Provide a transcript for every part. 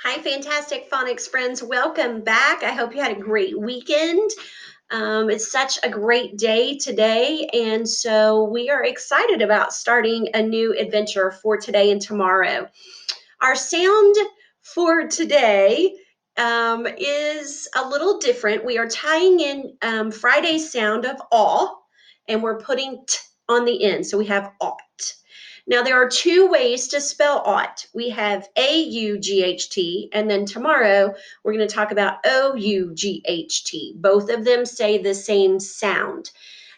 Hi, fantastic phonics friends. Welcome back. I hope you had a great weekend. It's such a great day today, and so we are excited about starting a new adventure for today and tomorrow. Our sound for today is a little different. We are tying in Friday's sound of awe, and we're putting t on the end. So we have ought. Now, there are two ways to spell ought. We have A-U-G-H-T, and then tomorrow we're going to talk about O-U-G-H-T. Both of them say the same sound.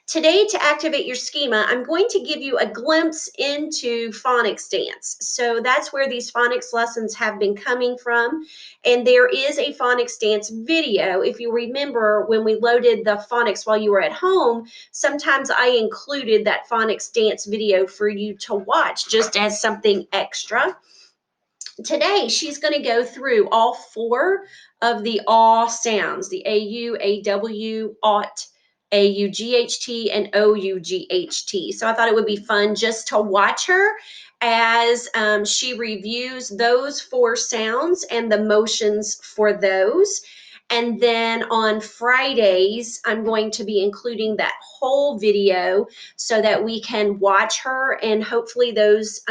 Today, to activate your schema, I'm going to give you a glimpse into phonics dance. So that's where these phonics lessons have been coming from. And there is a phonics dance video. If you remember, when we loaded the phonics while you were at home, sometimes I included that phonics dance video for you to watch just as something extra. Today, she's going to go through all four of the aw sounds, the A-U, A-W, ought, A-U-G-H-T, and O-U-G-H-T. So I thought it would be fun just to watch her as she reviews those four sounds and the motions for those. And then on Fridays, I'm going to be including that whole video so that we can watch her, and hopefully those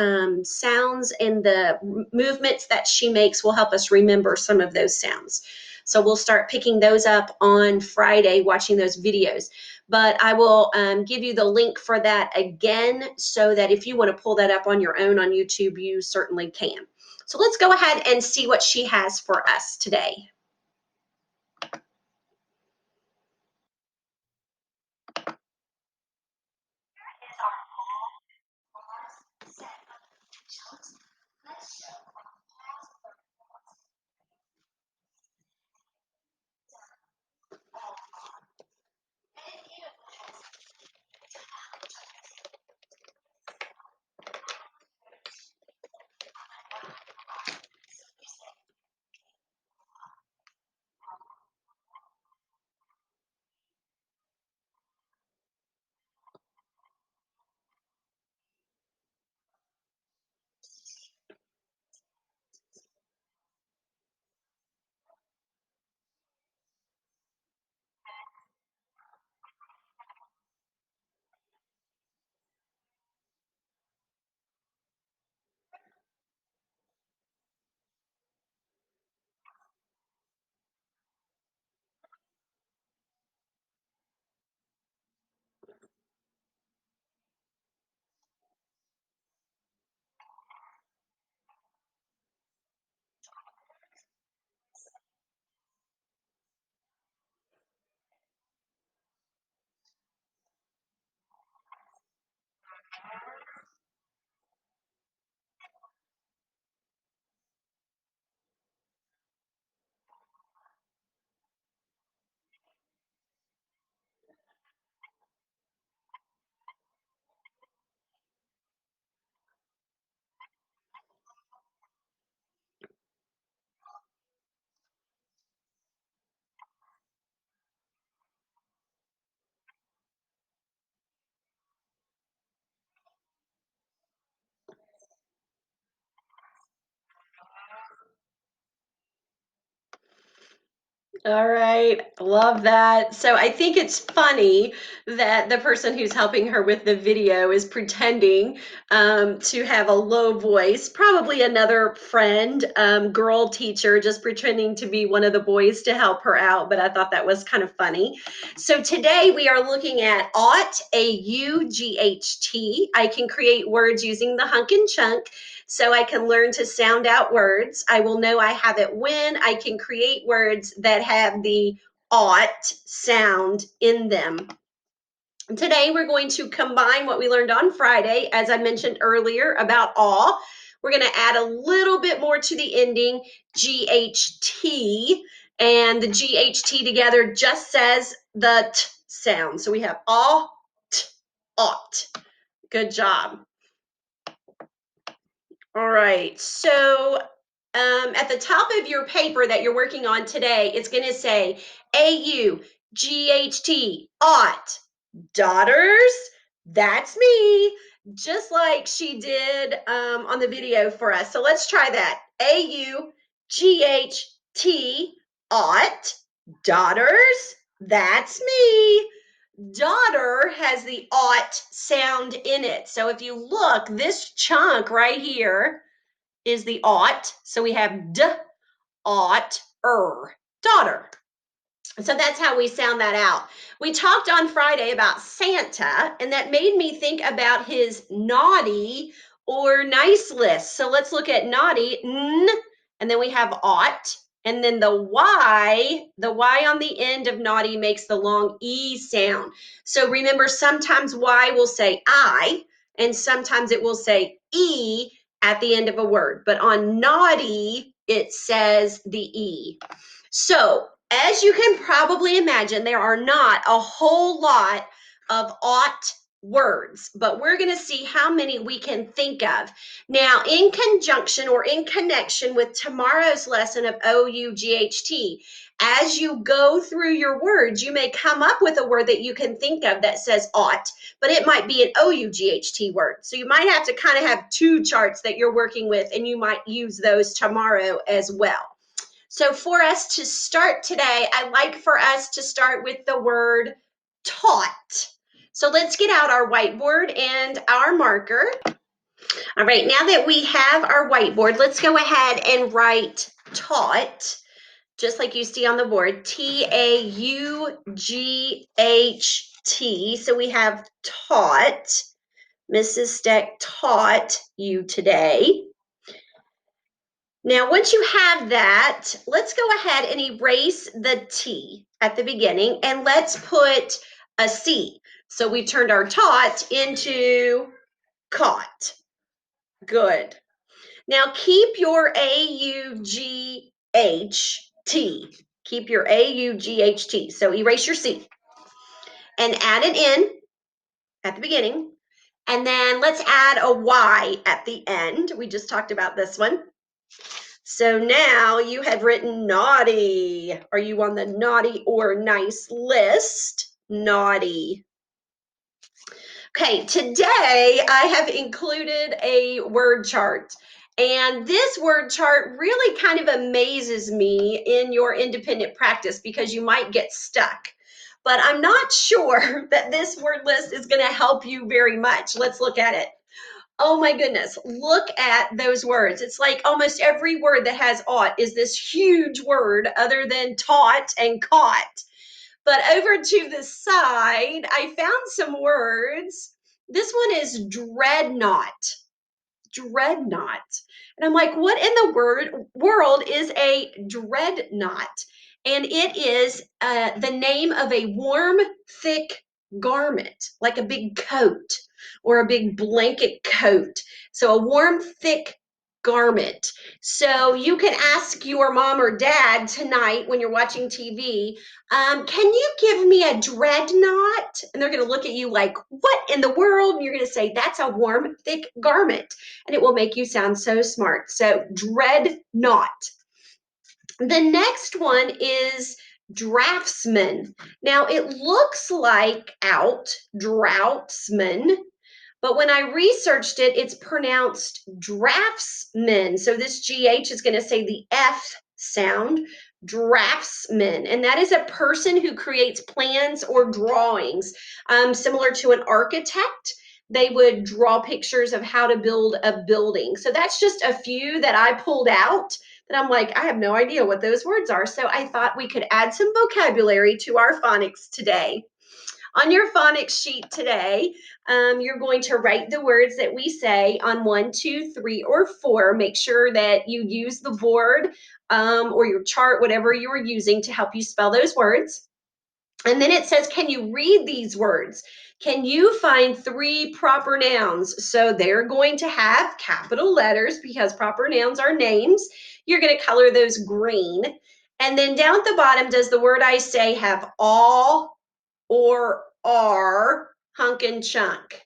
sounds and the movements that she makes will help us remember some of those sounds. So we'll start picking those up on Friday, watching those videos. But I will give you the link for that again so that if you want to pull that up on your own on YouTube, you certainly can. So let's go ahead and see what she has for us today. All right, love that. So I think it's funny that the person who's helping her with the video is pretending to have a low voice, probably another friend, girl teacher, just pretending to be one of the boys to help her out. But I thought that was kind of funny. So today we are looking at ought, A-U-G-H-T. I can create words using the hunk and chunk, so I can learn to sound out words. I will know I have it when I can create words that have the ought sound in them. Today, we're going to combine what we learned on Friday, as I mentioned earlier, about awe. We're going to add a little bit more to the ending, GHT, and the GHT together just says the t sound. So we have awe, t, ought. Good job. All right, so at the top of your paper that you're working on today, it's going to say A-U-G-H-T, ought, daughters, that's me, just like she did on the video for us. So let's try that. G-H-T, ought. Daughters, that's me. Daughter has the ought sound in it. So if you look, this chunk right here is the ought. So we have d, ought, daughter. So that's how we sound that out. We talked on Friday about Santa, and that made me think about his naughty or nice list. So let's look at naughty, n, and then we have ought, and then the Y on the end of naughty makes the long E sound. So remember, sometimes Y will say I, and sometimes it will say E at the end of a word. But on naughty, it says the E. So, as you can probably imagine, there are not a whole lot of ought words, but we're going to see how many we can think of. Now, in conjunction or in connection with tomorrow's lesson of O-U-G-H-T, as you go through your words, you may come up with a word that you can think of that says ought, but it might be an O-U-G-H-T word. So you might have to kind of have two charts that you're working with, and you might use those tomorrow as well. So for us to start today, I'd like for us to start with the word taught. So let's get out our whiteboard and our marker. All right, now that we have our whiteboard, let's go ahead and write taught, just like you see on the board, T-A-U-G-H-T. So we have taught. Mrs. Steck taught you today. Now, once you have that, let's go ahead and erase the T at the beginning, and let's put a C. So we turned our taught into caught. Good. Now keep your A-U-G-H-T. Keep your A-U-G-H-T. So erase your C and add an N at the beginning. And then let's add a Y at the end. We just talked about this one. So now you have written naughty. Are you on the naughty or nice list? Naughty. Okay, today I have included a word chart. And this word chart really kind of amazes me in your independent practice because you might get stuck. But I'm not sure that this word list is going to help you very much. Let's look at it. Oh my goodness, look at those words. It's like almost every word that has ought is this huge word other than taught and caught. But over to the side, I found some words. This one is dreadnought. Dreadnought. And I'm like, what in the world is a dreadnought? And it is the name of a warm, thick garment, like a big coat or a big blanket coat. So a warm, thick garment. So you can ask your mom or dad tonight when you're watching TV, can you give me a dreadnought? And they're going to look at you like, what in the world? And you're going to say, that's a warm, thick garment. And it will make you sound so smart. So dreadnought. The next one is draftsman. Now it looks like droughtsman, but when I researched it, it's pronounced draftsman. So this GH is going to say the F sound, draftsman. And that is a person who creates plans or drawings, similar to an architect. They would draw pictures of how to build a building. So that's just a few that I pulled out that I'm like, I have no idea what those words are. So I thought we could add some vocabulary to our phonics today. On your phonics sheet today, you're going to write the words that we say on 1, 2, 3, or 4. Make sure that you use the board or your chart, whatever you're using to help you spell those words. And then it says, can you read these words? Can you find 3 proper nouns? So they're going to have capital letters because proper nouns are names. You're going to color those green. And then down at the bottom, does the word I say have all or are, hunk and chunk?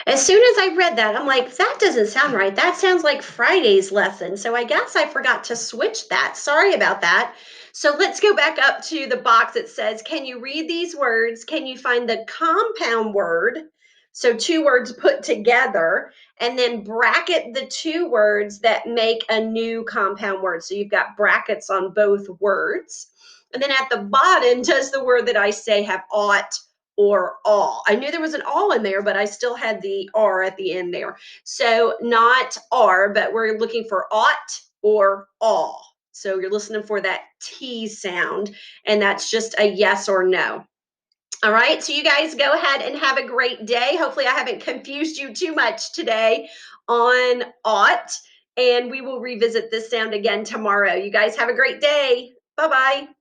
As soon as I read that, I'm like, that doesn't sound right. That sounds like Friday's lesson. So I guess I forgot to switch that. Sorry about that. So let's go back up to the box that says, can you read these words? Can you find the compound word So two words put together, and then bracket the two words that make a new compound word. So you've got brackets on both words. And then at the bottom, does the word that I say have ought or all? I knew there was an all in there, but I still had the R at the end there. So not R, but we're looking for ought or all. So you're listening for that T sound, and that's just a yes or no. All right, so you guys go ahead and have a great day. Hopefully, I haven't confused you too much today on ought, and we will revisit this sound again tomorrow. You guys have a great day. Bye bye.